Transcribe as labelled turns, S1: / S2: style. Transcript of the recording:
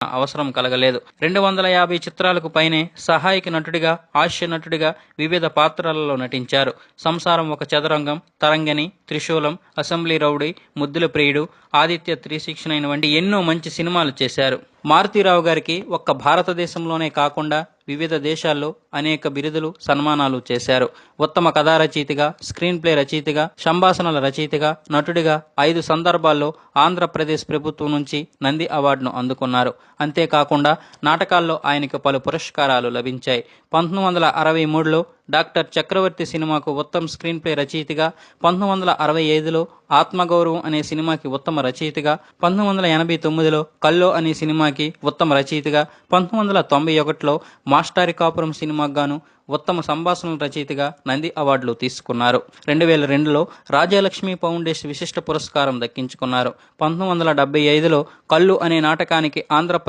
S1: అవసరం కలగలేదు. 250 చిత్రాలకు పైనే సహాయక నటుడిగా, హాస్య నటుడిగా వివిధ పాత్రలలో నటించారు. సంసారం ఒక చదరంగం, తరంగిణి, త్రిశూలం, అసెంబ్లీ రౌడీ, ముద్దుల ప్రియుడు, ఆదిత్య 369 వంటి ఎన్నో మంచి సినిమాలు చేశారు. మారుతీరావు గారికి ఒక్క భారతదేశంలోనే కాకుండా వివిధ దేశాల్లో అనేక బిరుదులు, సన్మానాలు చేశారు. ఉత్తమ కథా రచయితగా, స్క్రీన్ ప్లే రచయితగా, సంభాషణల రచయితగా, నటుడిగా 5 సందర్భాల్లో ఆంధ్రప్రదేశ్ ప్రభుత్వం నుంచి నంది అవార్డును అందుకున్నారు. అంతేకాకుండా నాటకాల్లో ఆయనకు పలు పురస్కారాలు లభించాయి. 1963లో డాక్టర్ చక్రవర్తి సినిమాకు ఉత్తమ స్క్రీన్ ప్లే రచయితగా, 1965లో ఆత్మగౌరవం అనే సినిమాకి ఉత్తమ రచయితగా, 1989లో కల్లో అనే సినిమాకి ఉత్తమ రచయితగా, 1991లో మాస్టారి కాపురం సినిమాకు గాను ఉత్తమ సంభాషణల రచయితగా నంది అవార్డులు తీసుకున్నారు. 2002లో రాజాలక్ష్మి ఫౌండేషన్ విశిష్ట పురస్కారం దక్కించుకున్నారు. 1975లో కళ్ళు అనే నాటకానికి ఆంధ్రప్రదేశ్